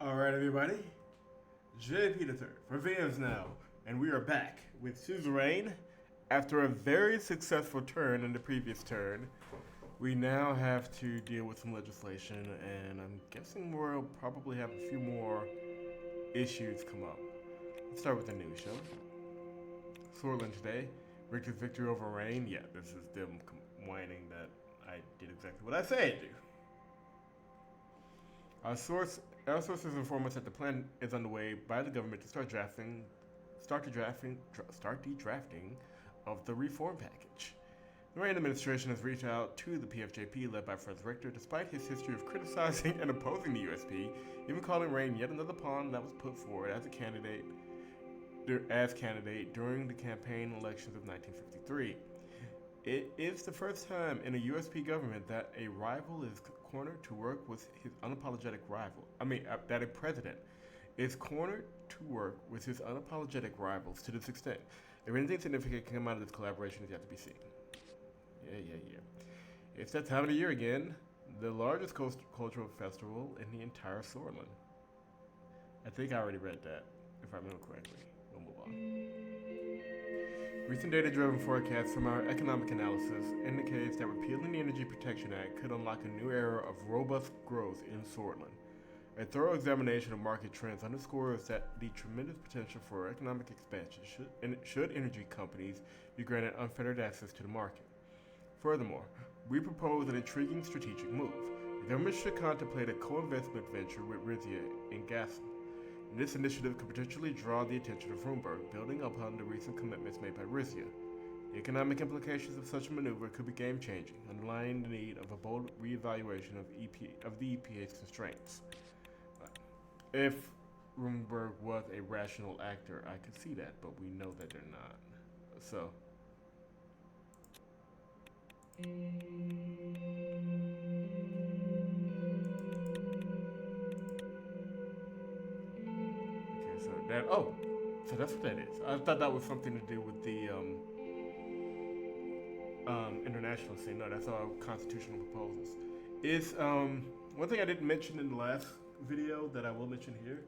Alright, everybody. JP the Third for Vans now, and we are back with Suzerain. After a very successful turn in the previous turn, we now have to deal with some legislation, and I'm guessing we'll probably have a few more issues come up. Let's start with the news, shall we? Sordland today. Richard's victory over Rayne. Yeah, this is them whining that I did exactly what I said I'd do. Our sources inform us that the plan is underway by the government to start the drafting of the reform package. The Rayne administration has reached out to the PFJP led by Fred Richter, despite his history of criticizing and opposing the USP, even calling Rayne yet another pawn that was put forward as candidate during the campaign elections of 1953. It is the first time in a USP government that a rival is cornered to work with his unapologetic rival. That a president is cornered to work with his unapologetic rivals to this extent. If anything significant can come out of this collaboration is yet to be seen. Yeah. It's that time of the year again. The largest cultural festival in the entire Sordland. I think I already read that, if I remember correctly. We'll move on. Recent data-driven forecasts from our economic analysis indicates that repealing the Energy Protection Act could unlock a new era of robust growth in Sordland. A thorough examination of market trends underscores that the tremendous potential for economic expansion should energy companies be granted unfettered access to the market. Furthermore, we propose an intriguing strategic move. The government should contemplate a co-investment venture with Rizia in gas. This initiative could potentially draw the attention of Roomberg, building upon the recent commitments made by Rizia. The economic implications of such a maneuver could be game-changing, underlying the need of a bold reevaluation of the EPA's constraints. If Roomberg was a rational actor, I could see that, but we know that they're not. So. So that's what that is. I thought that was something to do with the international scene. No, that's all constitutional proposals. Is one thing I didn't mention in the last video that I will mention here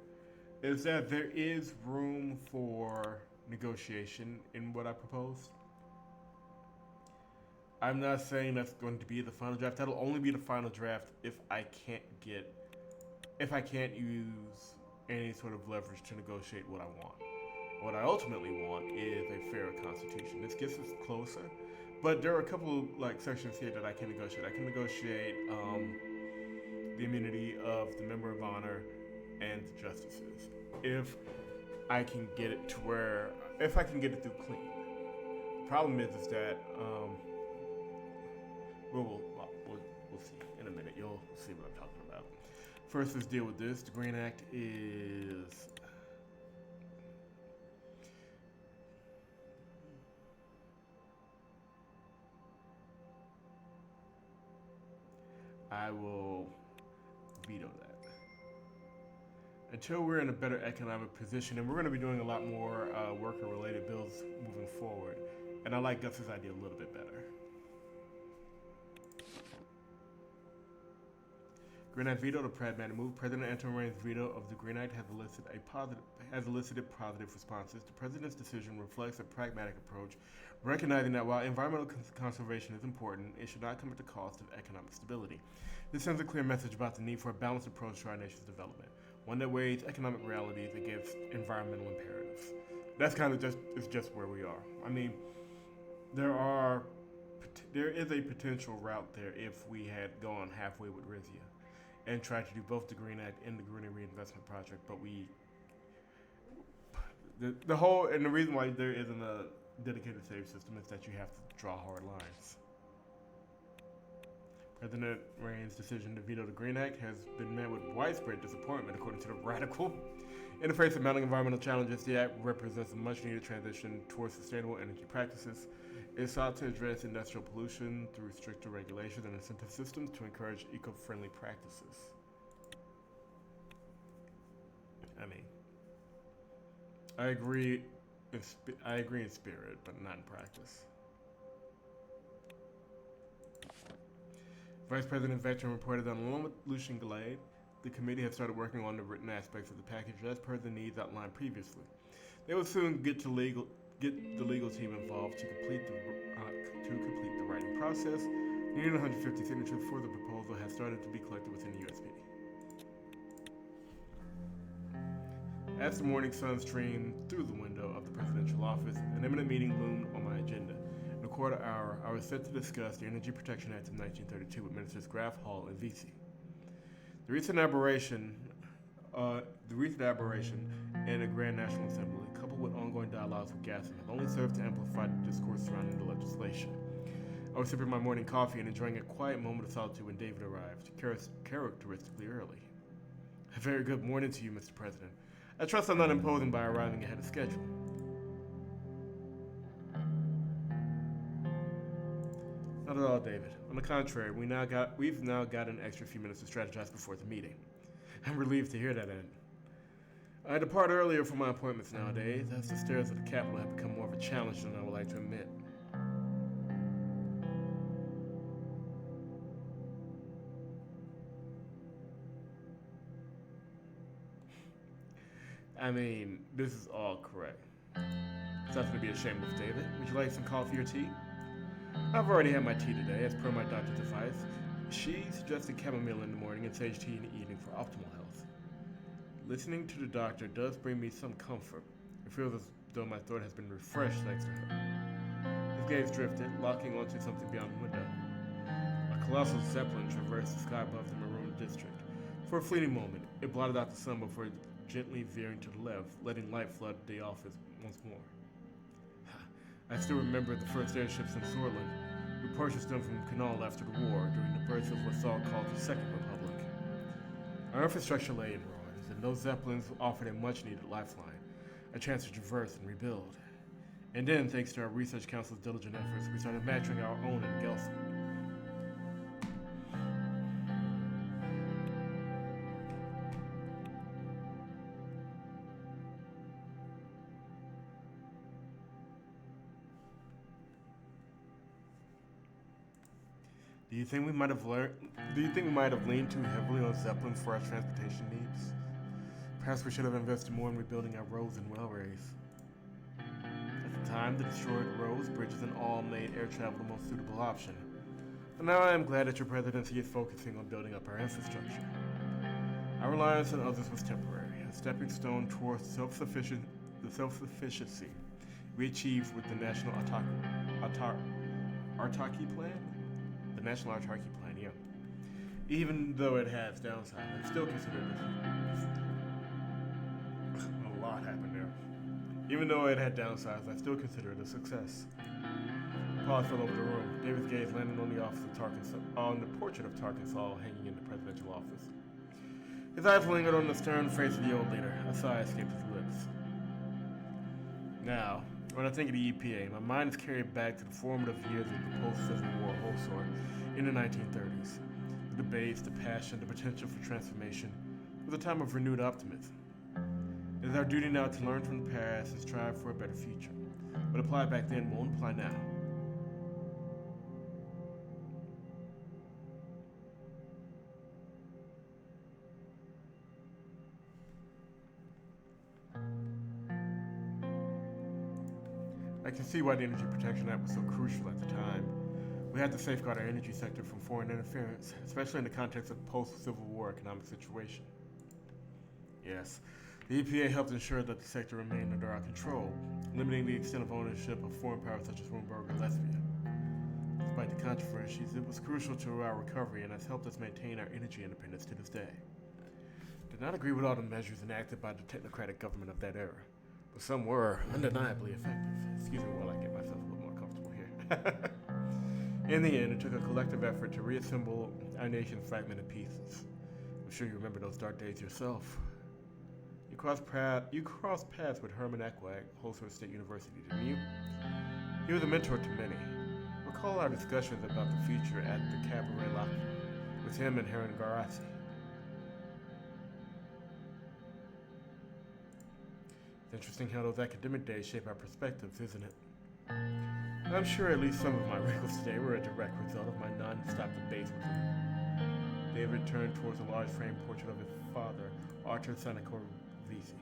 is that there is room for negotiation in what I proposed. I'm not saying that's going to be the final draft. That'll only be the final draft if I can't use any sort of leverage to negotiate what I want. What I ultimately want is a fairer constitution. This gets us closer, but there are a couple sections here that I can negotiate. I can negotiate the immunity of the member of honor and the justices if I can get it through clean. The problem is that we'll see in a minute. You'll see what I'm talking about. First, let's deal with this. The Green Act is I will veto that until we're in a better economic position, and we're going to be doing a lot more worker-related bills moving forward. And I like Gus's idea a little bit better. Green Act veto, the pragmatic move. President Anton Rayne's veto of the Green Act has elicited positive responses. The president's decision reflects a pragmatic approach, recognizing that while environmental conservation is important, it should not come at the cost of economic stability. This sends a clear message about the need for a balanced approach to our nation's development, one that weighs economic realities against environmental imperatives. That's kind of just where we are. I mean, there is a potential route there if we had gone halfway with Rizia and tried to do both the Green Act and the Green Reinvestment Project, but the reason why there isn't a dedicated save system is that you have to draw hard lines. President Rayne's decision to veto the Green Act has been met with widespread disappointment, according to the Radical. In the face of mounting environmental challenges, the Act represents a much-needed transition towards sustainable energy practices. It sought to address industrial pollution through stricter regulations and incentive systems to encourage eco-friendly practices. I agree in spirit, but not in practice. Vice President Veteran reported that along with Lucian Glade, the committee had started working on the written aspects of the package as per the needs outlined previously. They would soon get the legal team involved to complete the writing process. Nearly 150 signatures for the proposal had started to be collected within the USP. As the morning sun streamed through the window of the presidential office, an imminent meeting loomed on my agenda. In a quarter hour, I was set to discuss the Energy Protection Act of 1932 with Ministers Graf, Hall, and Vesey. The recent aberration in the Grand National Assembly, coupled with ongoing dialogues with Gaston, have only served to amplify the discourse surrounding the legislation. I was sipping my morning coffee and enjoying a quiet moment of solitude when David arrived, characteristically early. A very good morning to you, Mr. President. I trust I'm not imposing by arriving ahead of schedule. Not at all, David. On the contrary, we've now got an extra few minutes to strategize before the meeting. I'm relieved to hear that end. I depart earlier for my appointments nowadays, as the stairs of the Capitol have become more of a challenge than I would like to admit. I mean, this is all correct. It's nothing to be ashamed of, David. Would you like some coffee or tea? I've already had my tea today, as per my doctor's advice. She suggested chamomile in the morning and sage tea in the evening for optimal health. Listening to the doctor does bring me some comfort. It feels as though my throat has been refreshed thanks to her. His gaze drifted, locking onto something beyond the window. A colossal zeppelin traversed the sky above the maroon district. For a fleeting moment, it blotted out the sun before gently veering to the left, letting light flood the office once more. I still remember the first airships in Sordland. We purchased them from Canal after the war, during the birth of what's all called the Second Republic. Our infrastructure lay in ruins, and those zeppelins offered a much-needed lifeline, a chance to traverse and rebuild. And then, thanks to our research council's diligent efforts, we started mastering our own in Gelson. Do you think we might have leaned too heavily on zeppelins for our transportation needs? Perhaps we should have invested more in rebuilding our roads and railways. At the time, the destroyed roads, bridges, and all made air travel the most suitable option. But now I am glad that your presidency is focusing on building up our infrastructure. Our reliance on others was temporary, a stepping stone towards the self-sufficiency we achieved with the National Autarky Plan? The National Autarky Plan, yeah. Even though it has downsides, I still consider it a lot happened there. Even though it had downsides, I still consider it a success. Pause fell over the room. David's gaze landed on the portrait of Tarkansas hanging in the presidential office. His eyes lingered on the stern face of the old leader. A sigh escaped his lips. Now, when I think of the EPA, my mind is carried back to the formative years of the post-Civil War wholesale in the 1930s. The debates, the passion, the potential for transformation. It was a time of renewed optimism. It is our duty now to learn from the past and strive for a better future. What applied back then won't apply now. I can see why the Energy Protection Act was so crucial at the time. We had to safeguard our energy sector from foreign interference, especially in the context of the post-Civil War economic situation. Yes, the EPA helped ensure that the sector remained under our control, limiting the extent of ownership of foreign powers such as Rumburg and Lesbia. Despite the controversies, it was crucial to our recovery and has helped us maintain our energy independence to this day. Did not agree with all the measures enacted by the technocratic government of that era, but some were undeniably effective. Excuse me while I get myself a little more comfortable here. In the end, it took a collective effort to reassemble our nation's fragmented pieces. I'm sure you remember those dark days yourself. You crossed paths with Herman Ekwag, Holsworth State University, didn't you? He was a mentor to many. Recall our discussions about the future at the Cabaret Lockwood with him and Heron Garassi. It's interesting how those academic days shape our perspectives, isn't it? I'm sure at least some of my wrinkles today were a direct result of my non-stop debates with him. David turned towards a large framed portrait of his father, Arthur Sanacor-Visi,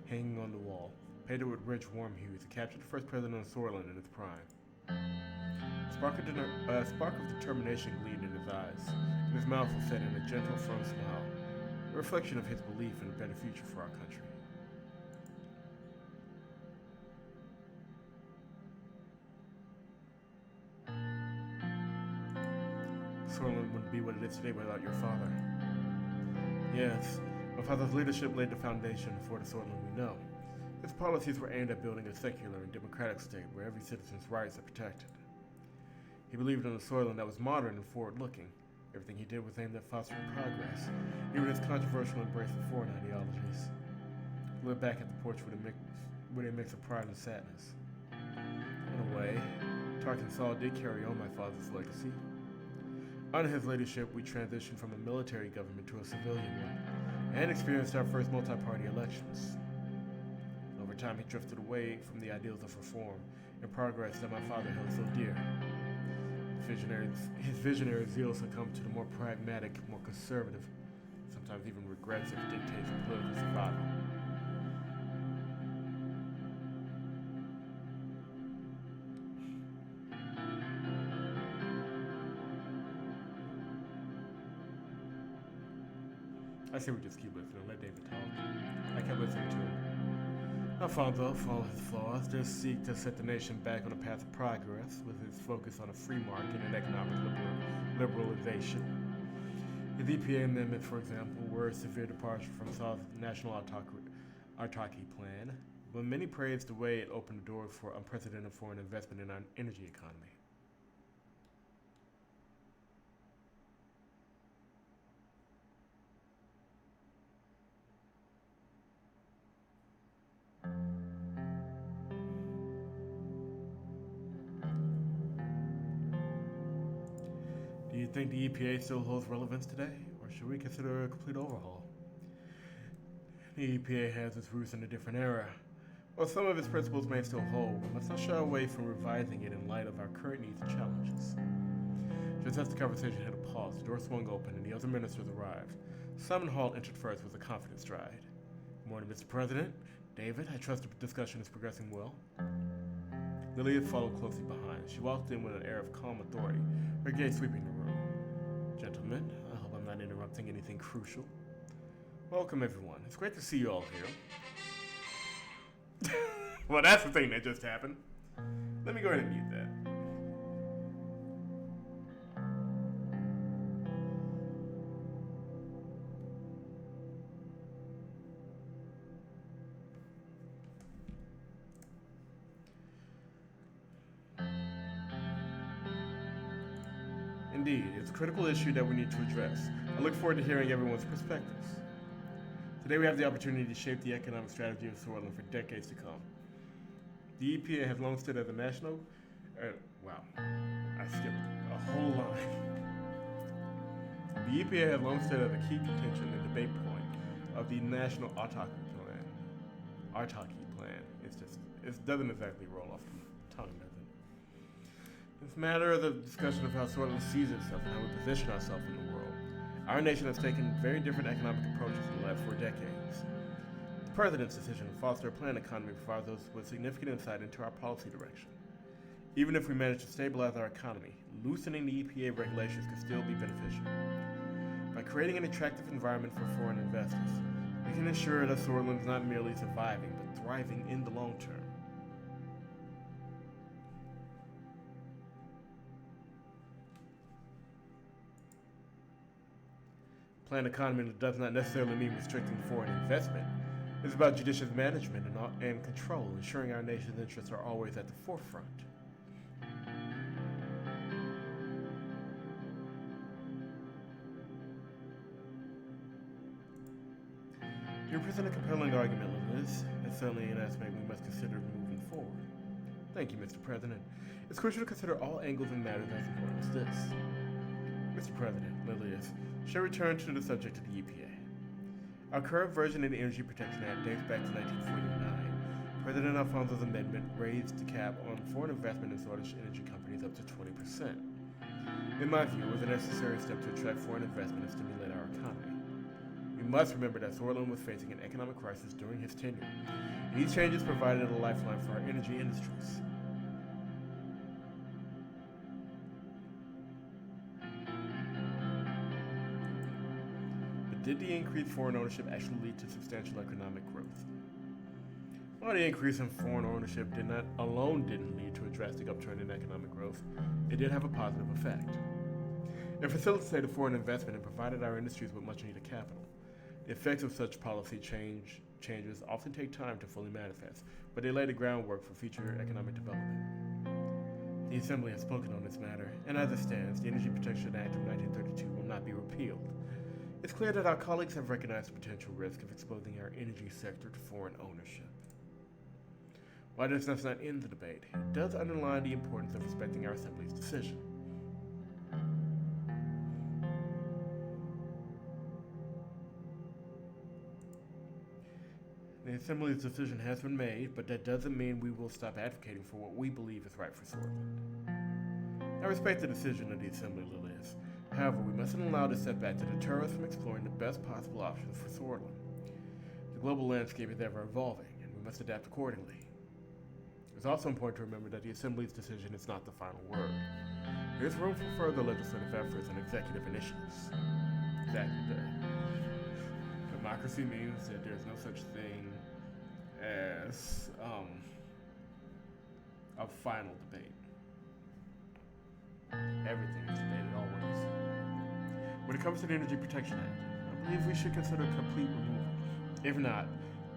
hanging on the wall. Painted with rich, warm hues, it captured the first president of Sordland in his prime. A spark of determination gleamed in his eyes, and his mouth was set in a gentle, firm smile, a reflection of his belief in a better future for our country. Sordland wouldn't be what it is today without your father. Yes, my father's leadership laid the foundation for the Sordland we know. His policies were aimed at building a secular and democratic state where every citizen's rights are protected. He believed in a Sordland that was modern and forward-looking. Everything he did was aimed at fostering progress, even his controversial embrace of foreign ideologies. He looked back at the portrait with a mix of pride and sadness. In a way, Tarkin Saul did carry on my father's legacy. Under his leadership, we transitioned from a military government to a civilian one, and experienced our first multi-party elections. Over time, he drifted away from the ideals of reform and progress that my father held so dear. His visionary zeal succumbed to the more pragmatic, more conservative, sometimes even regressive dictates of political survival. I say we just keep listening, let David talk. I kept listening to him. Alfonso, for all his flaws, does seek to set the nation back on a path of progress with his focus on a free market and economic liberalization. His EPA amendments, for example, were a severe departure from Saul's national autarky plan, but many praised the way it opened the door for unprecedented foreign investment in our energy economy. Do you think the EPA still holds relevance today, or should we consider a complete overhaul? The EPA has its roots in a different era. While some of its principles may still hold, we must not shy away from revising it in light of our current needs and challenges. Just as the conversation hit a pause, the door swung open and the other ministers arrived. Simon Hall entered first with a confident stride. Good morning, Mr. President. David, I trust the discussion is progressing well. Lilia followed closely behind. She walked in with an air of calm authority, her gaze sweeping the room. Gentlemen, I hope I'm not interrupting anything crucial. Welcome, everyone. It's great to see you all here. Well, that's the thing that just happened. Let me go ahead and mute that. Indeed, it's a critical issue that we need to address. I look forward to hearing everyone's perspectives. Today we have the opportunity to shape the economic strategy of Sordland for decades to come. The EPA has long stood as a national... wow, I skipped a whole line. The EPA has long stood as a key contention and debate point of the National Autarky Plan. It doesn't exactly roll off the tongue, does it? This matter is a discussion of how Sordland sees itself and how we position ourselves in the world. Our nation has taken very different economic approaches in the last 4 decades. The President's decision to foster a planned economy provides us with significant insight into our policy direction. Even if we manage to stabilize our economy, loosening the EPA regulations could still be beneficial. By creating an attractive environment for foreign investors, we can ensure that Sordland is not merely surviving, but thriving in the long term. Planned economy does not necessarily mean restricting foreign investment. It's about judicious management and control, ensuring our nation's interests are always at the forefront. You present a compelling argument, Liz. It's certainly an aspect we must consider moving forward. Thank you, Mr. President. It's crucial to consider all angles and matters as important as this. Mr. President, Lilius, shall return to the subject of the EPA. Our current version of the Energy Protection Act dates back to 1949. President Alfonso's amendment raised the cap on foreign investment in Swedish energy companies up to 20%. In my view, it was a necessary step to attract foreign investment and stimulate our economy. We must remember that Sordland was facing an economic crisis during his tenure, and these changes provided a lifeline for our energy industries. But did the increased foreign ownership actually lead to substantial economic growth? While the increase in foreign ownership didn't lead to a drastic upturn in economic growth, it did have a positive effect. It facilitated foreign investment and provided our industries with much needed capital. The effects of such policy changes often take time to fully manifest, but they lay the groundwork for future economic development. The Assembly has spoken on this matter, and as it stands, the Energy Protection Act of 1932 will not be repealed. It's clear that our colleagues have recognized the potential risk of exposing our energy sector to foreign ownership. While this does not end the debate, it does underline the importance of respecting our Assembly's decision. The Assembly's decision has been made, but that doesn't mean we will stop advocating for what we believe is right for Sordland. I respect the decision of the Assembly, Lilius. However, we mustn't allow this setback to deter us from exploring the best possible options for Sordland. The global landscape is ever evolving, and we must adapt accordingly. It's also important to remember that the Assembly's decision is not the final word. There is room for further legislative efforts and executive initiatives. Exactly. Democracy means that there's no such thing as a final debate. Everything is debated always. When it comes to the Energy Protection Act, I believe we should consider complete removal. If not,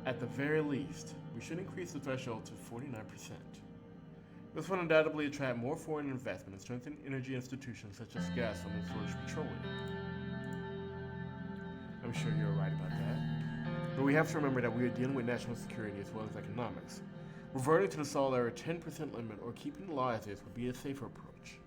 at the very least, we should increase the threshold to 49%. This would undoubtedly attract more foreign investment and strengthen energy institutions such as Gazprom and British Petroleum. I'm sure you're right about that. But we have to remember that we are dealing with national security as well as economics. Reverting to the Sol Era 10% limit or keeping the law as is would be a safer approach.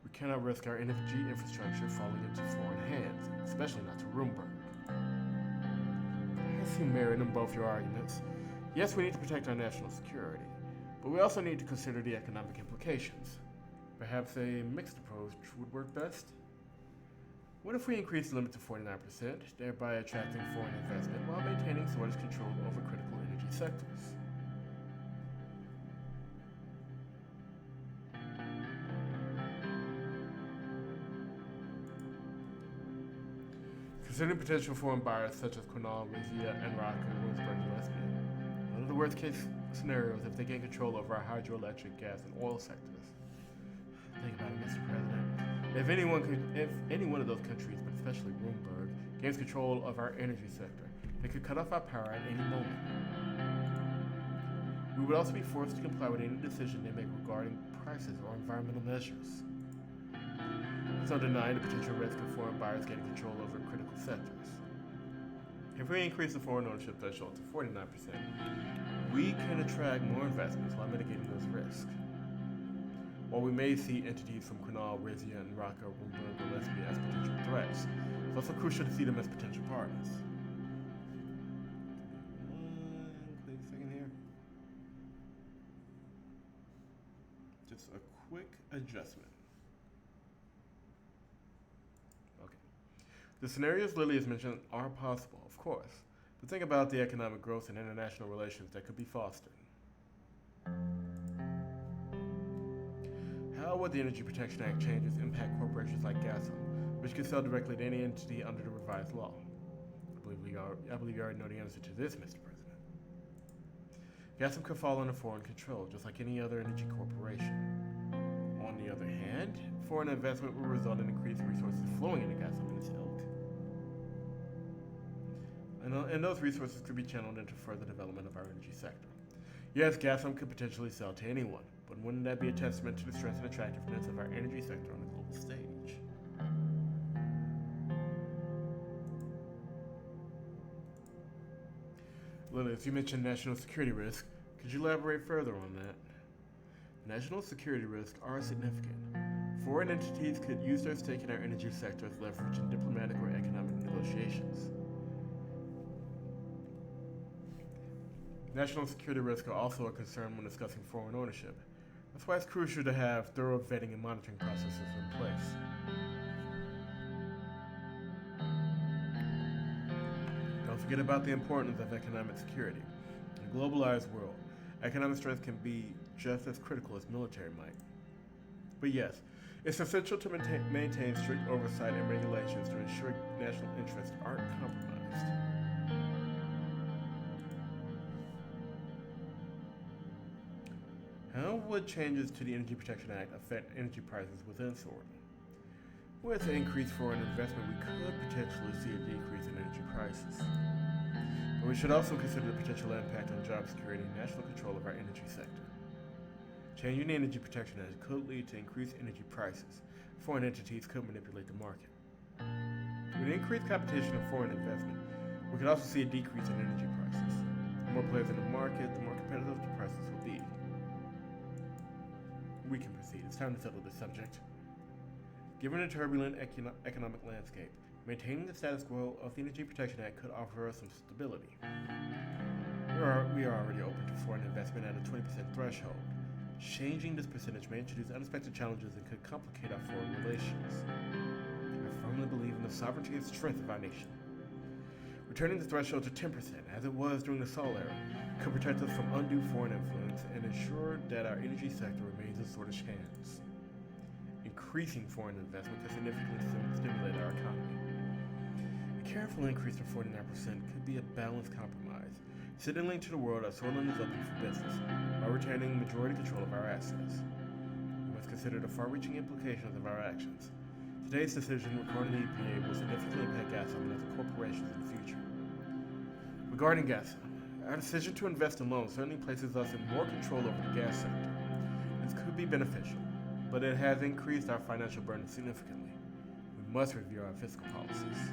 We cannot risk our energy infrastructure falling into foreign hands, especially not to Roomberg. I see merit in both your arguments. Yes, we need to protect our national security, but we also need to consider the economic implications. Perhaps a mixed approach would work best? What if we increase the limit to 49%, thereby attracting foreign investment while maintaining Sordland's control over critical energy sectors? Considering potential foreign buyers such as Quinal, Rizia, and Rock and Williamsburg Gillespie, one of the worst case scenarios if they gain control over our hydroelectric, gas, and oil sectors. Think about it, Mr. President. If any one of those countries, but especially Roomberg, gains control of our energy sector, they could cut off our power at any moment. We would also be forced to comply with any decision they make regarding prices or environmental measures. There's no denying the potential risk of foreign buyers getting control over critical sectors. If we increase the foreign ownership threshold to 49%, we can attract more investments while mitigating those risks. While we may see entities from Quinal, Rizia, and Raqqa, Roomberg, or Gillespie as potential threats, it's also crucial to see them as potential partners. Wait a second here. Just a quick adjustment. Okay. The scenarios Lily has mentioned are possible, of course, but think about the economic growth and international relations that could be fostered. How would the Energy Protection Act changes impact corporations like Gazprom, which could sell directly to any entity under the revised law? I believe you already know the answer to this, Mr. President. Gazprom could fall under foreign control, just like any other energy corporation. On the other hand, foreign investment will result in increased resources flowing into Gazprom and its ilk. And those resources could be channeled into further development of our energy sector. Yes, Gazprom could potentially sell to anyone, but wouldn't that be a testament to the strength and attractiveness of our energy sector on the global stage? Lilith, you mentioned national security risk. Could you elaborate further on that? National security risks are significant. Foreign entities could use their stake in our energy sector as leverage in diplomatic or economic negotiations. National security risks are also a concern when discussing foreign ownership. That's why it's crucial to have thorough vetting and monitoring processes in place. Don't forget about the importance of economic security. In a globalized world, economic strength can be just as critical as military might. But yes, it's essential to maintain strict oversight and regulations to ensure national interests aren't compromised. How would changes to the Energy Protection Act affect energy prices within Sordland? With increased foreign investment, we could potentially see a decrease in energy prices. But we should also consider the potential impact on job security and national control of our energy sector. Changing the Energy Protection Act could lead to increased energy prices. Foreign entities could manipulate the market. With increased competition and foreign investment, we could also see a decrease in energy prices. The more players in the market, the more competitive the prices will be. We can proceed. It's time to settle this subject. Given the turbulent economic landscape, maintaining the status quo of the Energy Protection Act could offer us some stability. We are already open to foreign investment at a 20% threshold. Changing this percentage may introduce unexpected challenges and could complicate our foreign relations. I firmly believe in the sovereignty and strength of our nation. Returning the threshold to 10%, as it was during the Sol era, could protect us from undue foreign influence and ensure that our energy sector remains in Swedish hands. Increasing foreign investment could significantly stimulate our economy. A careful increase to 49% could be a balanced compromise, signaling to the world that Sordland is open for business, while retaining majority control of our assets. We must consider the far-reaching implications of our actions. Today's decision regarding the EPA will significantly impact Gasom and other corporations in the future. Regarding Gasom, our decision to invest in loans certainly places us in more control over the gas sector. This could be beneficial, but it has increased our financial burden significantly. We must review our fiscal policies.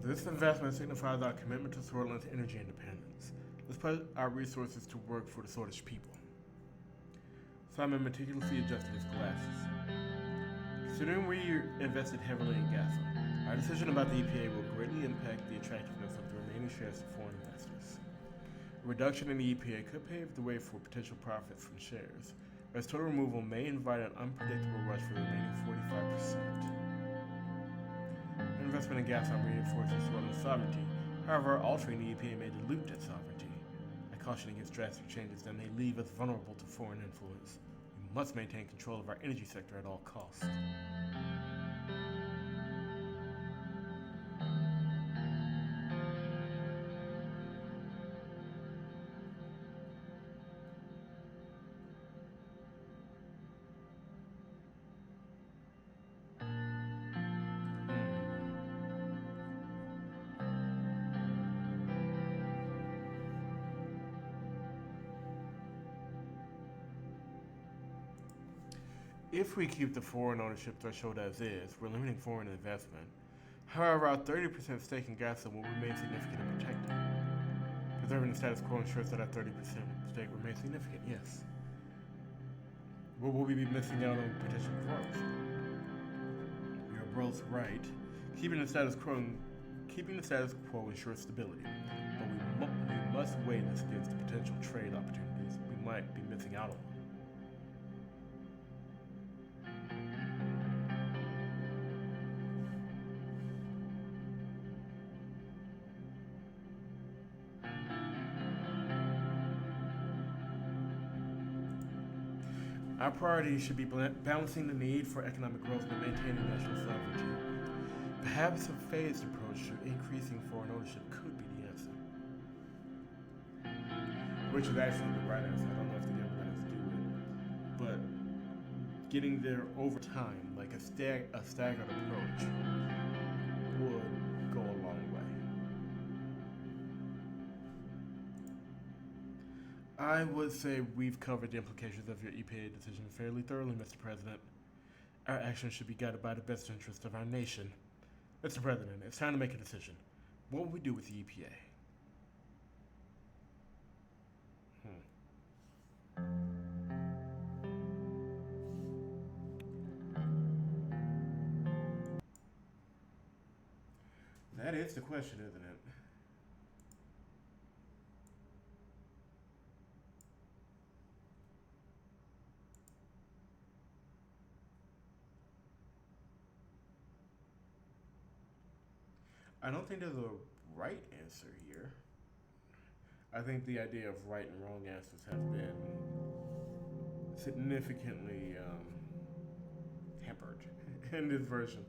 This investment signifies our commitment to Sordland's energy independence. Let's put our resources to work for the Swedish people. Simon meticulously adjusted his glasses. Considering we invested heavily in Gasom, our decision about the EPA will greatly impact the attractiveness of the remaining shares to foreign investors. A reduction in the EPA could pave the way for potential profits from shares, whereas total removal may invite an unpredictable rush for the remaining 45%. Investment in Gasom reinforces Sordland's sovereignty. However, altering the EPA may dilute that sovereignty. I caution against drastic changes that may leave us vulnerable to foreign influence. We must maintain control of our energy sector at all costs. If we keep the foreign ownership threshold as is, we're limiting foreign investment. However, our 30% stake in Gasom will remain significant and protected. Preserving the status quo ensures that our 30% stake remains significant, yes. But will we be missing out on potential growth? You're both right. Keeping the status quo ensures stability, but we must weigh this against the potential trade opportunities we might be missing out on. Our priorities should be balancing the need for economic growth and maintaining national sovereignty. Perhaps a phased approach to increasing foreign ownership could be the answer. Which is actually the right answer. I don't know if the government has to do it. But getting there over time, like a staggered approach, would go a long way. I would say we've covered the implications of your EPA decision fairly thoroughly, Mr. President. Our actions should be guided by the best interest of our nation. Mr. President, it's time to make a decision. What will we do with the EPA? That is the question, isn't it? I don't think there's a right answer here. I think the idea of right and wrong answers has been significantly hampered in this version.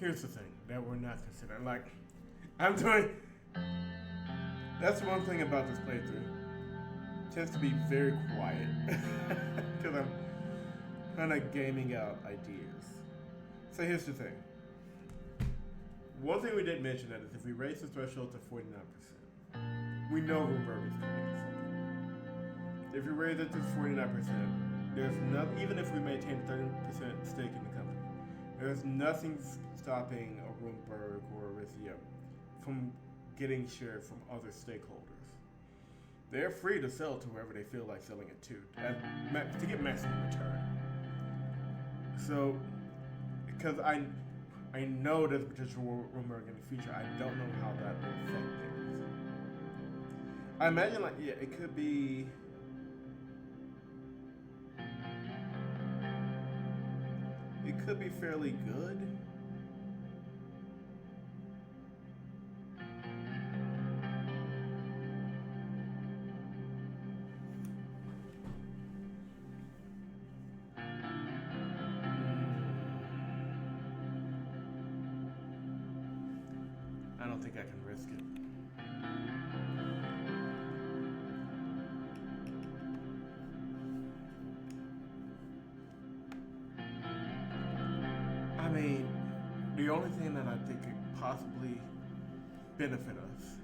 Here's the thing that we're not considering. Like, I'm doing. That's one thing about this playthrough. It tends to be very quiet because I'm kind of gaming out ideas. So here's the thing. One thing we didn't mention that is if we raise the threshold to 49%, we know Bloomberg is coming to something. If you raise it to 49%, there's no, even if we maintain a 30% stake in the company, there's nothing stopping a Bloomberg or a Rizio from getting shares from other stakeholders. They're free to sell to whoever they feel like selling it to get maximum return. So, because I know there's potential Bloomberg in the future, I don't know how that will affect things. I imagine, like, yeah, it could be. It could be fairly good. I don't think I can risk it. I mean, the only thing that I think could possibly benefit us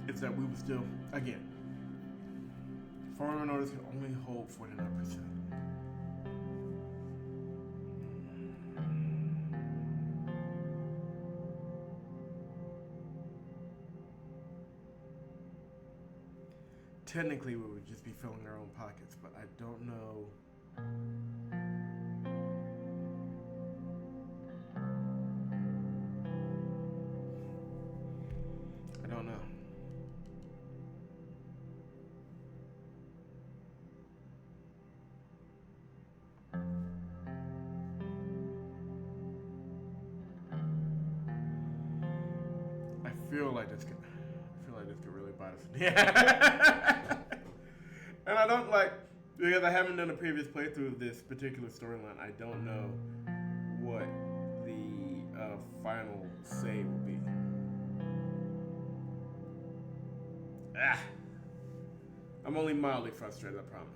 is that we would still, again, foreign owners can only hold 49%. Technically, we would just be filling our own pockets, but I don't know. I don't know. like this could really bite us. Yeah. And I don't like, because I haven't done a previous playthrough of this particular storyline, I don't know what the final say will be. I'm only mildly frustrated, I promise.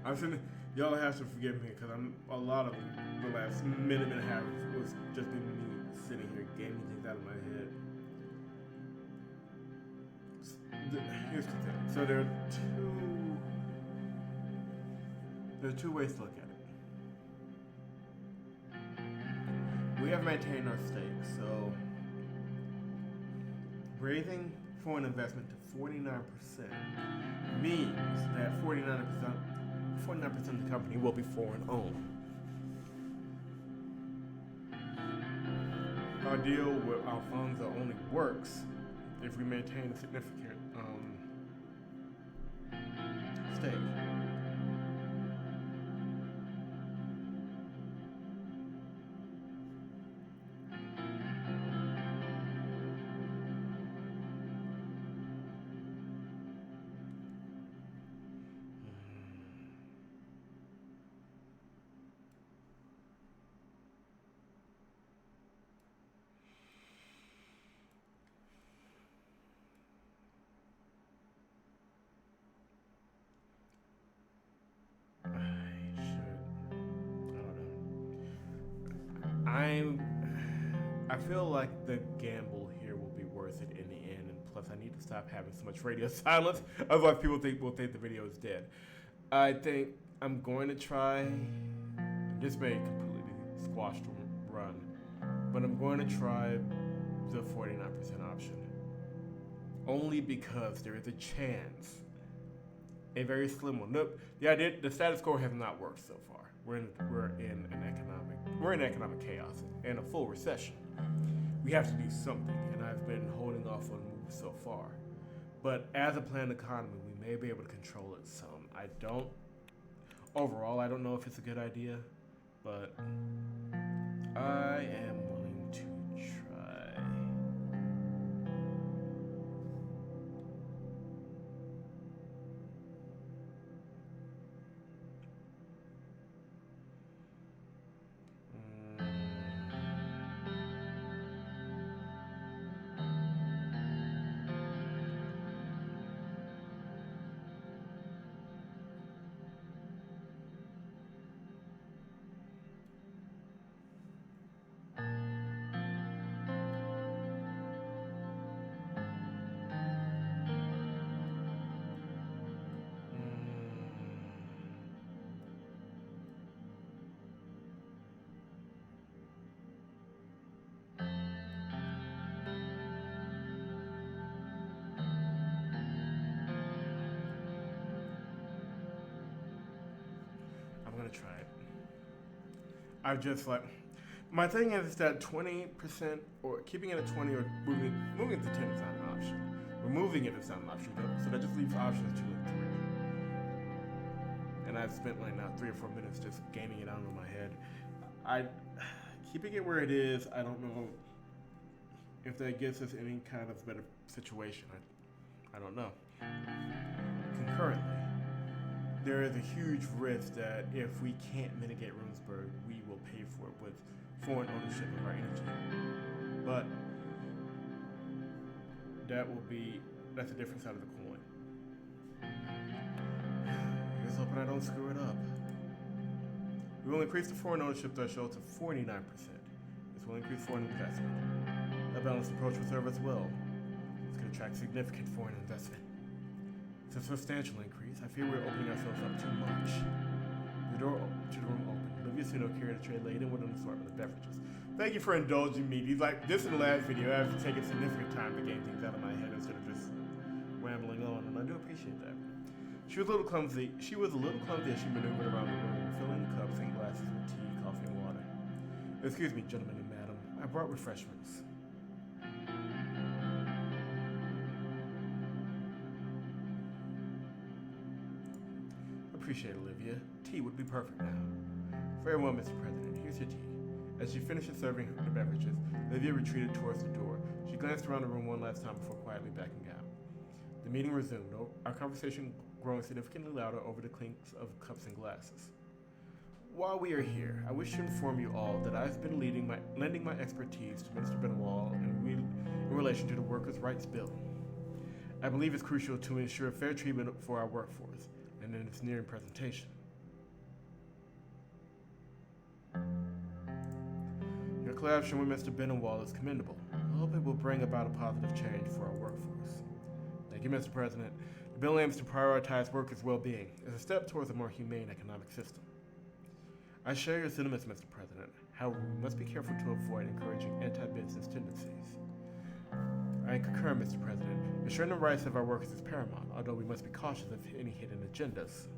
I'm sitting. Y'all have to forgive me because a lot of the last minute and a half was just been me sitting here gaming things out of my head. Here's the thing. So there are two ways to look at it. We have maintained our stakes, so raising foreign investment to 49% means that 49% of the company will be foreign owned. Our deal with Alfonso only works if we maintain a significant stake. I feel like the gamble here will be worth it in the end, and plus I need to stop having so much radio silence, otherwise people will think the video is dead. I think I'm going to try, this may completely squash the run, but I'm going to try the 49% option. Only because there is a chance, a very slim one. Nope, the status quo has not worked so far. We're in economic chaos and a full recession. We have to do something, and I've been holding off on moves so far. But as a planned economy, we may be able to control it some. Overall, I don't know if it's a good idea, but I am willing to try. Try it. I just like, my thing is that 20% or keeping it at 20 or moving it to 10 is not an option. Removing it is not an option, so that just leaves options 2 and 3. And I've spent like now 3 or 4 minutes just gaming it out in my head. Keeping it where it is, I don't know. If that gives us any kind of better situation, I don't know. Concurrently, there is a huge risk that if we can't mitigate Runesburg, we will pay for it with foreign ownership of our energy. But that's a different side of the coin. Here's hoping I don't screw it up. We will increase the foreign ownership threshold to 49%. This will increase foreign investment. A balanced approach will serve us well. This could attract significant foreign investment. It's a substantial increase. I fear we're opening ourselves up too much. The door to the room opened. Olivia Suno carried a tray laden with an assortment of beverages. Thank you for indulging me. These, like this in the last video, I have taken significant time to gain things out of my head instead of just rambling on, and I do appreciate that. She was a little clumsy as she maneuvered around the room, filling cups and glasses with tea, coffee, and water. Excuse me, gentlemen and madam. I brought refreshments. Appreciate it, Olivia. Tea would be perfect now. Very well, Mr. President. Here's your tea. As she finished serving the beverages, Olivia retreated towards the door. She glanced around the room one last time before quietly backing out. The meeting resumed, our conversation growing significantly louder over the clinks of cups and glasses. While we are here, I wish to inform you all that I've been lending my expertise to Minister Benwall in relation to the Workers' Rights Bill. I believe it's crucial to ensure fair treatment for our workforce, and in its nearing presentation. Your collaboration with Mr. Benwall is commendable. I hope it will bring about a positive change for our workforce. Thank you, Mr. President. The bill aims to prioritize workers' well-being as a step towards a more humane economic system. I share your sentiments, Mr. President. However, we must be careful to avoid encouraging anti-business tendencies. I concur, Mr. President. Ensuring the rights of our workers is paramount, although we must be cautious of any hidden agendas.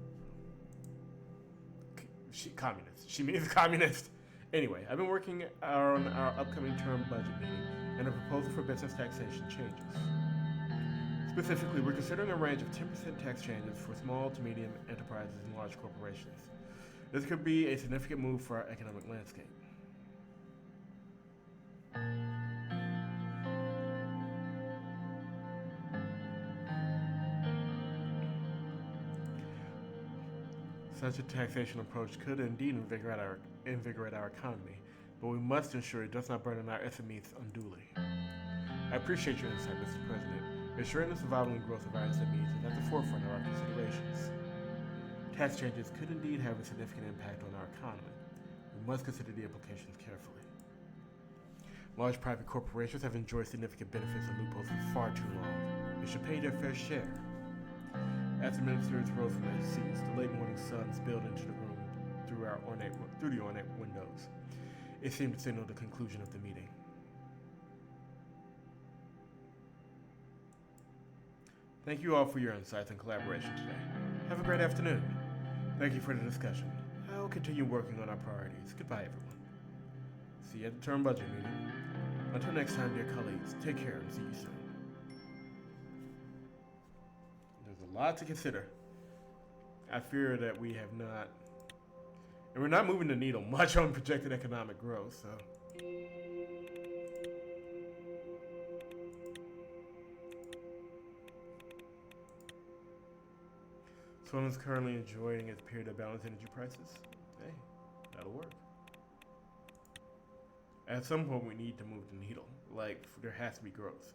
Communist. She means communist. Anyway, I've been working on our upcoming term budget meeting and a proposal for business taxation changes. Specifically, we're considering a range of 10% tax changes for small to medium enterprises and large corporations. This could be a significant move for our economic landscape. Such a taxation approach could indeed invigorate our economy, but we must ensure it does not burden our SMEs unduly. I appreciate your insight, Mr. President. Ensuring the survival and growth of our SMEs is at the forefront of our considerations. Tax changes could indeed have a significant impact on our economy. We must consider the implications carefully. Large private corporations have enjoyed significant benefits and loopholes for far too long. They should pay their fair share. As the ministers rose from their seats, the late morning sun spilled into the room through the ornate windows. It seemed to signal the conclusion of the meeting. Thank you all for your insights and collaboration today. Have a great afternoon. Thank you for the discussion. I will continue working on our priorities. Goodbye, everyone. See you at the term budget meeting. Until next time, dear colleagues, take care and see you soon. There's a lot to consider. I fear that we have not, and we're not moving the needle much on projected economic growth, so. Someone's currently enjoying its period of balanced energy prices. Hey, that'll work. At some point, we need to move the needle. Like, there has to be growth.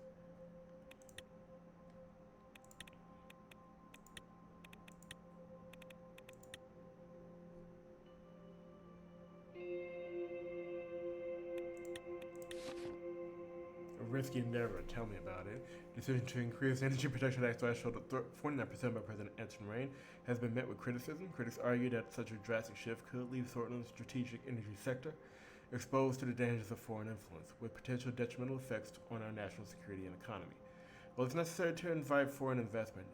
A risky endeavor, tell me about it. Decision to increase Energy Protection Act threshold to 49% by President Anton Rayne has been met with criticism. Critics argue that such a drastic shift could leave Sordland's strategic energy sector exposed to the dangers of foreign influence, with potential detrimental effects on our national security and economy. While it's necessary to invite foreign investment,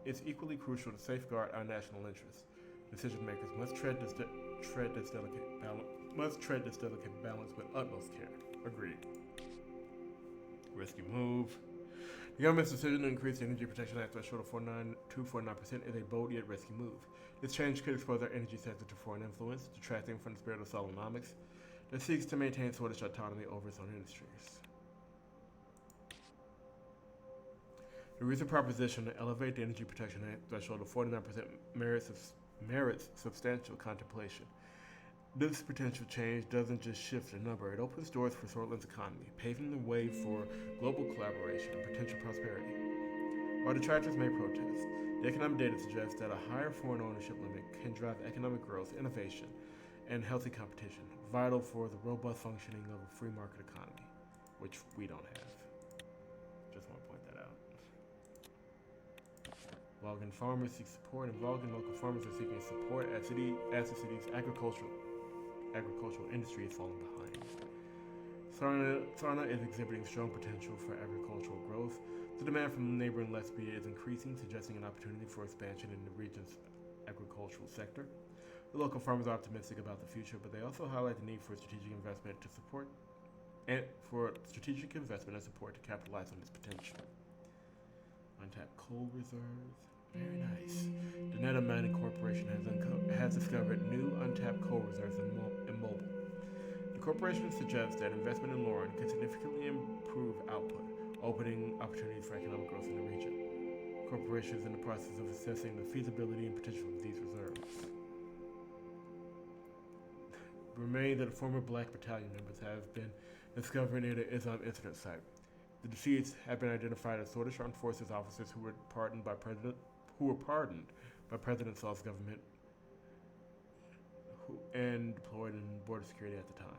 it's equally crucial to safeguard our national interests. Decision makers must tread this delicate balance with utmost care. Agreed. Risky move. The government's decision to increase the Energy Protection Act threshold to 49% is a bold yet risky move. This change could expose our energy sector to foreign influence, detracting from the spirit of Solonomics that seeks to maintain Swedish autonomy over its own industries. A recent proposition to elevate the energy protection threshold to 49% merits substantial contemplation. This potential change doesn't just shift the number, it opens doors for Sordland's economy, paving the way for global collaboration and potential prosperity. While detractors may protest, the economic data suggests that a higher foreign ownership limit can drive economic growth, innovation, and healthy competition, vital for the robust functioning of a free market economy, which we don't have. Just want to point that out. Volgan farmers seek support, and Volgan local farmers are seeking support as the city's agricultural industry is falling behind. Sarna is exhibiting strong potential for agricultural growth. The demand from neighboring Lesbia is increasing, suggesting an opportunity for expansion in the region's agricultural sector. The local farmers are optimistic about the future, but they also highlight the need for strategic investment and support to capitalize on this potential. Untapped coal reserves. Very nice. The Netta Mining Corporation has discovered new untapped coal reserves in Mobile. The corporation suggests that investment in Lauren can significantly improve output, opening opportunities for economic growth in the region. The corporation is in the process of assessing the feasibility and potential of these reserves. Remains of the former Black Battalion members have been discovered near the Islam incident site. The deceased have been identified as Swedish Armed Forces officers who were pardoned by President Sordland's government and deployed in border security at the time.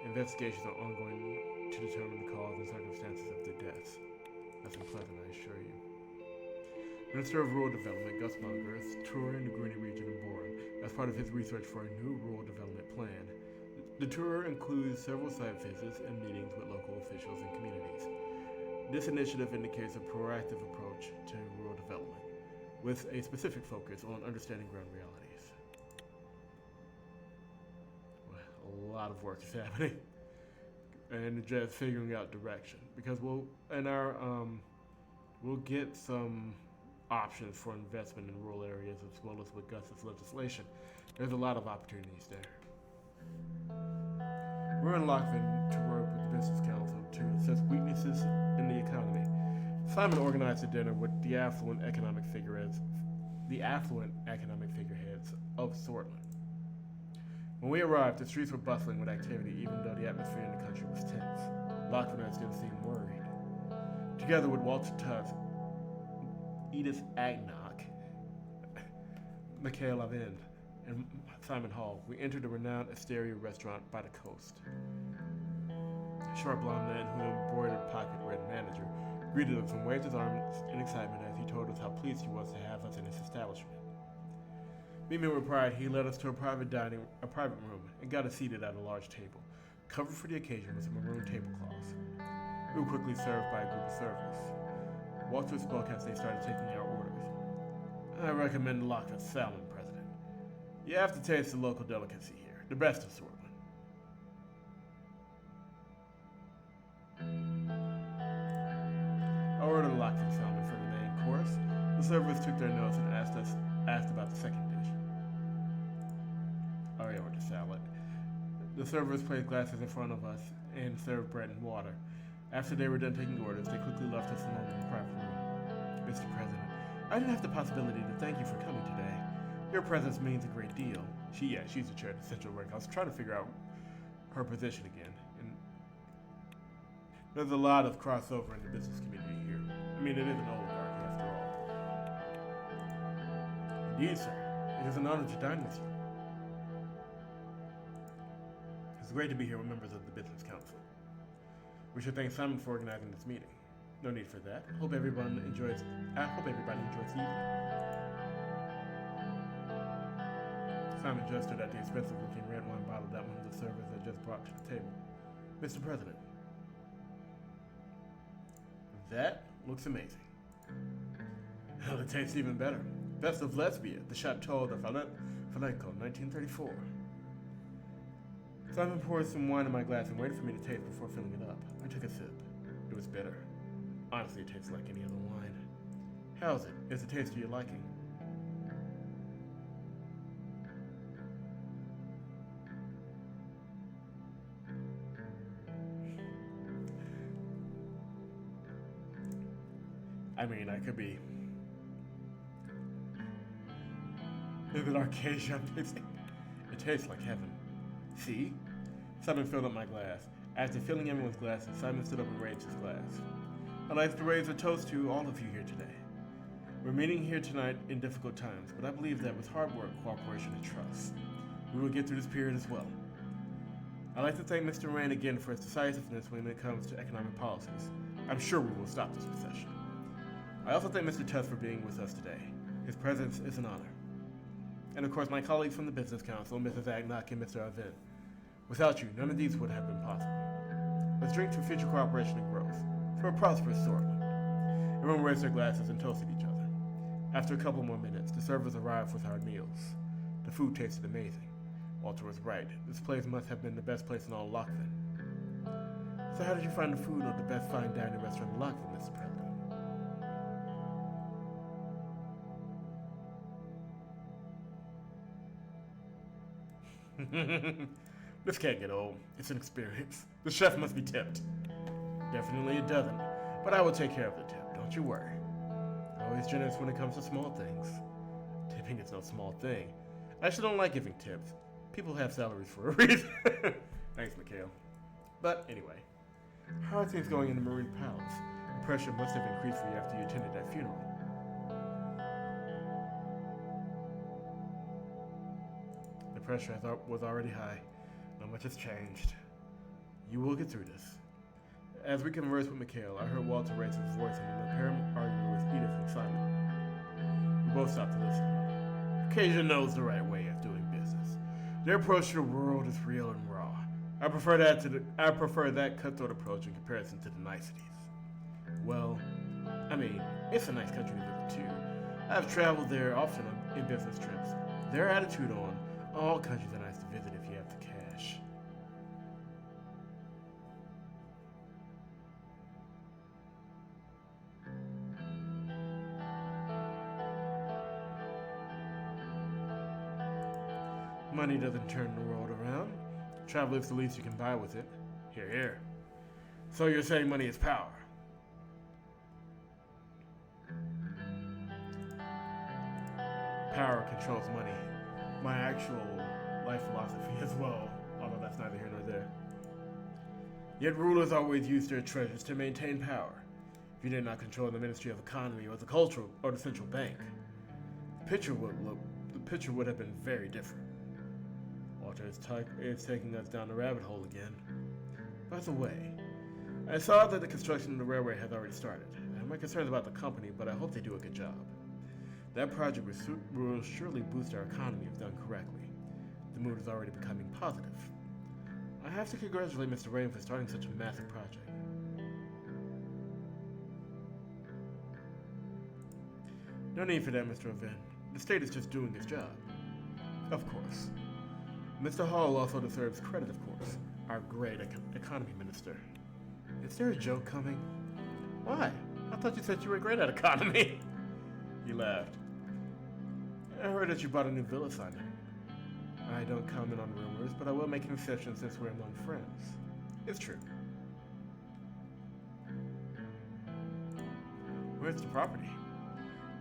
Investigations are ongoing to determine the cause and circumstances of their deaths. That's unpleasant, I assure you. Minister of Rural Development Gus Munger is touring the Greeny region of Boren as part of his research for a new rural development plan. The tour includes several site visits and meetings with local officials and communities. This initiative indicates a proactive approach to rural development, with a specific focus on understanding ground realities. Well, a lot of work is happening, and just figuring out direction. Because we'll get some options for investment in rural areas as well as with Gus's legislation. There's a lot of opportunities there. We're in Lockville to work with the Business Council to assess weaknesses in the economy. Simon organized a dinner with the affluent economic figureheads of Sordland. When we arrived, the streets were bustling with activity, even though the atmosphere in the country was tense. Lockvillers didn't seem worried. Together with Walter Tubbs, Edith Agnock, Mikhail Avin, and Simon Hall, we entered the renowned Asteria restaurant by the coast. A short blonde man who embroidered pocket red manager greeted us and waved his arms in excitement as he told us how pleased he was to have us in his establishment. Beaming with pride, he led us to a private room and got us seated at a large table, covered for the occasion with some maroon tablecloths. We were quickly served by a group of servers. Walter spoke as they started taking our orders. I recommend Laka salmon, President. You have to taste the local delicacy here, the best of Sordland. I ordered a Laka salmon for the main course. The servers took their notes and asked about the second dish. I ordered salad. The servers placed glasses in front of us and served bread and water. After they were done taking orders, they quickly left us alone in the private room. Mr. President, I didn't have the possibility to thank you for coming today. Your presence means a great deal. She's the chair of the Central Work. I was trying to figure out her position again. And there's a lot of crossover in the business community here. I mean, it is an oligarchy after all. Indeed, sir. It is an honor to dine with you. It's great to be here with members of the Business Council. We should thank Simon for organizing this meeting. No need for that. I hope everybody enjoys the evening. Simon gestured at the expensive-looking red wine bottle that one of the servers had just brought to the table. Mr. President, that looks amazing. Hell, it tastes even better. Best of Lesbia, the Chateau de Falenco, 1934. Simon poured some wine in my glass and waited for me to taste before filling it up. I took a sip. It was bitter. Honestly, it tastes like any other wine. How's it? Is the taste to your liking? I mean, I could be. Is it Arcasia I'm tasting? It tastes like heaven. See? Simon filled up my glass. After filling everyone's glasses, Simon stood up and raised his glass. I'd like to raise a toast to all of you here today. We're meeting here tonight in difficult times, but I believe that with hard work, cooperation, and trust, we will get through this period as well. I'd like to thank Mr. Rayne again for his decisiveness when it comes to economic policies. I'm sure we will stop this recession. I also thank Mr. Tusk for being with us today. His presence is an honor. And of course, my colleagues from the Business Council, Mrs. Agnock and Mr. Arvin. Without you, none of these would have been possible. Let's drink for future cooperation and growth, for a prosperous Sordland. Everyone raised their glasses and toasted each other. After a couple more minutes, the servers arrived with our meals. The food tasted amazing. Walter was right. This place must have been the best place in all Lockville. So how did you find the food at the best fine dining restaurant in Lockville, Mr. President? This can't get old. It's an experience. The chef must be tipped. Definitely it doesn't, but I will take care of the tip, don't you worry. Always generous when it comes to small things. Tipping is no small thing. I actually don't like giving tips. People have salaries for a reason. Thanks, Mikhail. But anyway, how are things going in the Marine Palace? The pressure must have increased for you after you attended that funeral. The pressure was already high. Not much has changed. You will get through this. As we conversed with Mikhail, I heard Walter raise his voice in an apparent argument with Edith and Simon. We both stopped to listen. Acacia knows the right way of doing business. Their approach to the world is real and raw. I prefer that cutthroat approach in comparison to the niceties. Well, I mean, it's a nice country to visit too. I've traveled there often in business trips. Their attitude on all countries are nice to visit if you have the cash. Money doesn't turn the world around. Travel is the least you can buy with it. Hear, hear. So you're saying money is power? Power controls money. My actual life philosophy as well, although that's neither here nor there. Yet rulers always use their treasures to maintain power. If you did not control the Ministry of Economy or the Cultural or the Central Bank, the picture would have been very different. Walter is taking us down the rabbit hole again. By the way, I saw that the construction of the railway has already started. I have my concerns about the company, but I hope they do a good job. That project will surely boost our economy if done correctly. The mood is already becoming positive. I have to congratulate Mr. Rayne for starting such a massive project. No need for that, Mr. Arvin. The state is just doing its job. Of course. Mr. Hall also deserves credit, of course. Our great economy minister. Is there a joke coming? Why? I thought you said you were great at economy. He laughed. I heard that you bought a new villa, Simon. I don't comment on rumors, but I will make an exception since we're among friends. It's true. Where's the property?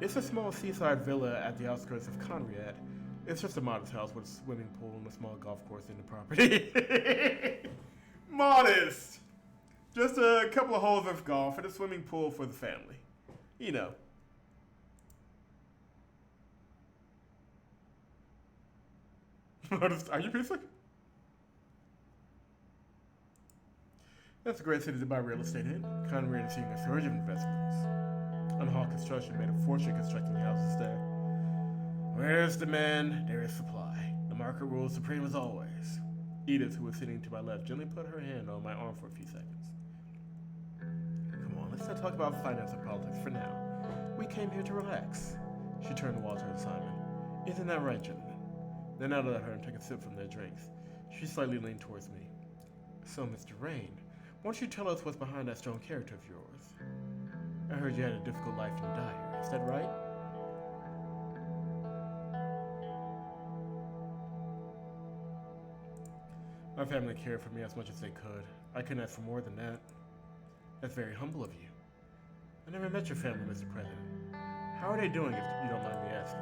It's a small seaside villa at the outskirts of Conrad. It's just a modest house with a swimming pool and a small golf course in the property. Modest! Just a couple of holes of golf and a swimming pool for the family. You know. Are you pissing? That's a great city to buy real estate in. Conrad is seeing a surge of investments. Unhaul Construction made a fortune constructing houses there. Where is demand, there is supply. The market rules supreme as always. Edith, who was sitting to my left, gently put her hand on my arm for a few seconds. Come on, let's not talk about finance and politics for now. We came here to relax. She turned to Walter and Simon. Isn't that right, gentlemen? They nodded at her and took a sip from their drinks. She slightly leaned towards me. So, Mr. Rayne, why don't you tell us what's behind that strong character of yours? I heard you had a difficult life in Dire. Is that right? My family cared for me as much as they could. I couldn't ask for more than that. That's very humble of you. I never met your family, Mr. President. How are they doing, if you don't mind me asking?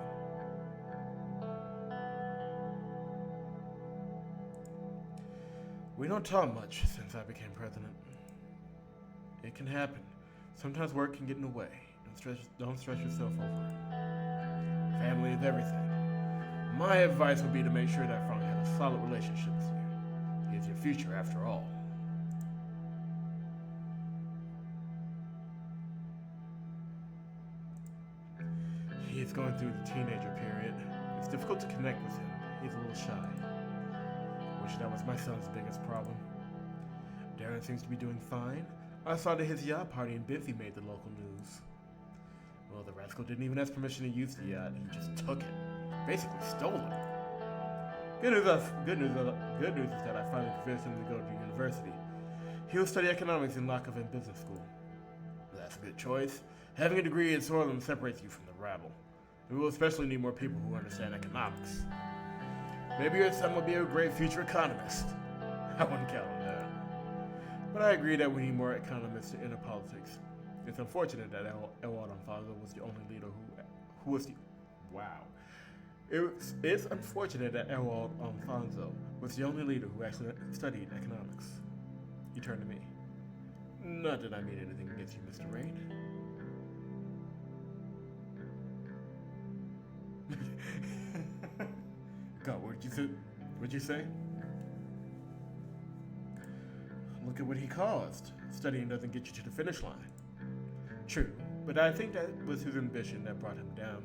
We don't talk much since I became president. It can happen. Sometimes work can get in the way. Don't stress yourself over it. Family is everything. My advice would be to make sure that Frank has a solid relationship with you. He is your future, after all. He is going through the teenager period. It's difficult to connect with him. He's a little shy. Wish that was my son's biggest problem. Darren seems to be doing fine. I saw that his yacht party in Biffy made the local news. Well, the rascal didn't even ask permission to use the yacht. He just took it. Basically stole it. Good news is that I finally convinced him to go to university. He'll study economics in Lockerbie Business School. That's a good choice. Having a degree in Sordland separates you from the rabble. We will especially need more people who understand economics. Maybe your son will be a great future economist. I wouldn't count on that. But I agree that we need more economists to enter politics. It's unfortunate that Ewald Alfonso was the only leader who was the... Wow. It's unfortunate that Ewald Alfonso was the only leader who actually studied economics. You turn to me. Not that I mean anything against you, Mr. Rayne. God, what'd you say? Look at what he caused. Studying doesn't get you to the finish line. True, but I think that was his ambition that brought him down.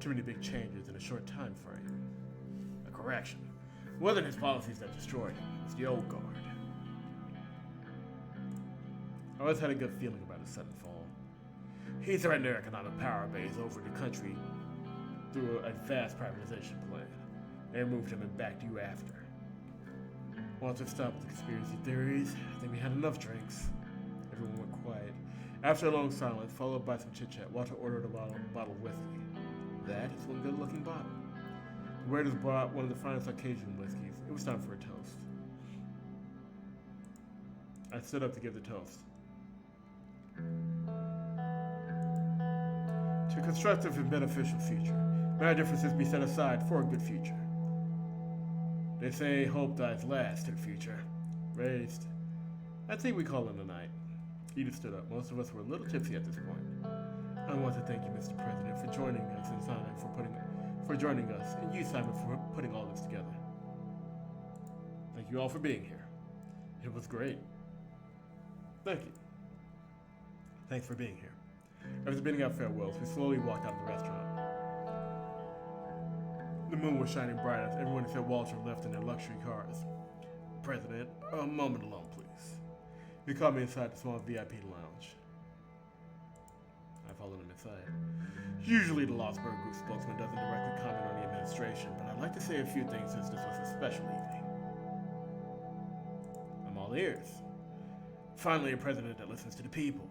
Too many big changes in a short time frame. A correction. It wasn't his policies that destroyed him. It was the old guard. I always had a good feeling about his sudden fall. He threatened their economic power base over the country through a fast privatization plan. They removed him and backed you after. Once it stopped with the conspiracy theories, I think we had enough drinks. Everyone went quiet. After a long silence, followed by some chit-chat, Walter ordered a bottle of whiskey. That is one good-looking bottle. The waiters brought one of the finest Caucasian whiskeys. It was time for a toast. I stood up to give the toast. To a constructive and beneficial future. May our differences be set aside for a good future. They say hope dies last in the future. Raised. I think we call it a night. Edith stood up. Most of us were a little tipsy at this point. I want to thank you, Mr. President, for joining us, and Simon for joining us, and you, Simon, for putting all this together. Thank you all for being here. It was great. Thank you. Thanks for being here. After bidding out farewells, we slowly walked out of the restaurant. The moon was shining bright as everyone except Walter left in their luxury cars. President, a moment alone, please. He called me inside the small VIP lounge. I followed him inside. Usually the Lotsburg Group spokesman doesn't directly comment on the administration, but I'd like to say a few things since this was a special evening. I'm all ears. Finally, a president that listens to the people.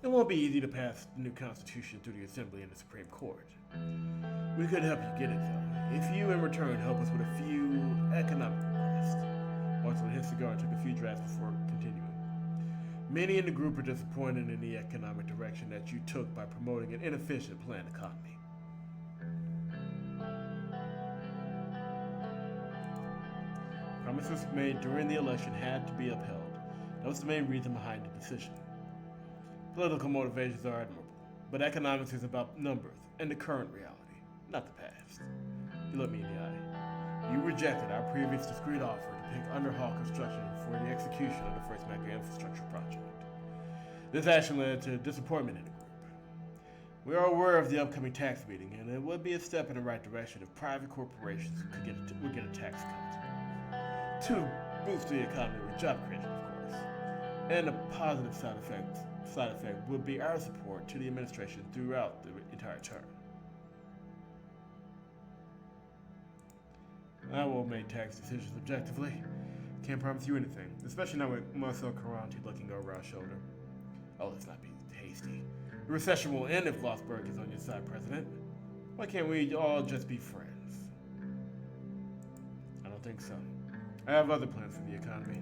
It won't be easy to pass the new Constitution through the Assembly and the Supreme Court. We could help you get it, though, if you, in return, help us with a few economic requests. Walter lit his cigar and took a few drafts before continuing. Many in the group are disappointed in the economic direction that you took by promoting an inefficient planned economy. Promises made during the election had to be upheld. That was the main reason behind the decision. Political motivations are admirable, but economics is about numbers and the current reality, not the past. You looked me in the eye. You rejected our previous discreet offer to pick Underhall Construction for the execution of the first mega infrastructure project. This action led to disappointment in the group. We are aware of the upcoming tax meeting, and it would be a step in the right direction if private corporations would get a tax cut. To boost the economy with job creation, of course. And a positive side effect would be our support to the administration throughout the entire term. I will make tax decisions objectively. Can't promise you anything, especially not with Marcel Caranti looking over our shoulder. Oh, let's not be hasty. The recession will end if Lotsburg is on your side, President. Why can't we all just be friends? I don't think so. I have other plans for the economy.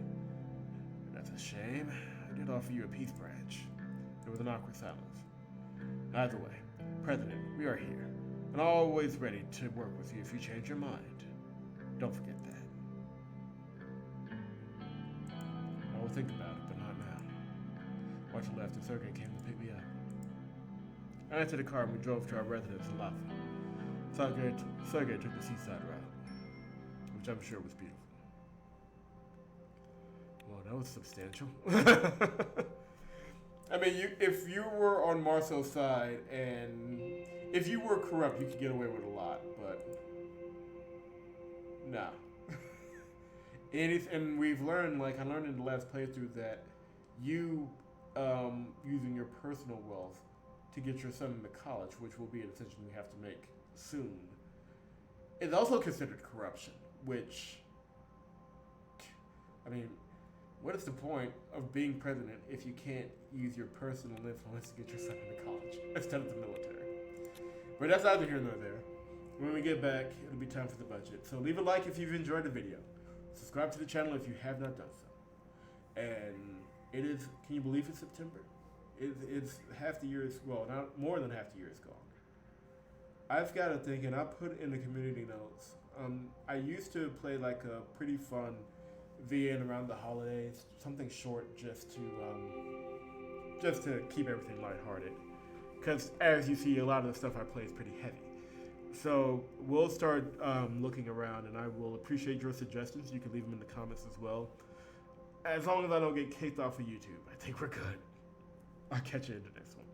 That's a shame. I did offer you a peace branch. There was an awkward silence. Either way, President, we are here, and always ready to work with you if you change your mind. Don't forget that. I will think about it, but not now. Watch your left, and Suzerain came to pick me up. I entered the car and we drove to our residence in Lava. Suzerain took the seaside route, which I'm sure was beautiful. Well, that was substantial. I mean, if you were on Marcel's side and if you were corrupt, you could get away with a lot, but nah. And we've learned, like I learned in the last playthrough, that you using your personal wealth to get your son into college, which will be a decision we have to make soon, is also considered corruption, which, I mean, what is the point of being president if you can't use your personal influence to get your son into college instead of the military? But that's neither here nor there. When we get back, it'll be time for the budget. So leave a like if you've enjoyed the video. Subscribe to the channel if you have not done so. And it is, can you believe it's September? It's half the year is, well, not more than half the year is gone. I've got to think, and I put in the community notes, I used to play like a pretty fun VN around the holidays, something short just to keep everything lighthearted. Because as you see, a lot of the stuff I play is pretty heavy. So we'll start looking around, and I will appreciate your suggestions. You can leave them in the comments as well. As long as I don't get kicked off of YouTube, I think we're good. I'll catch you in the next one.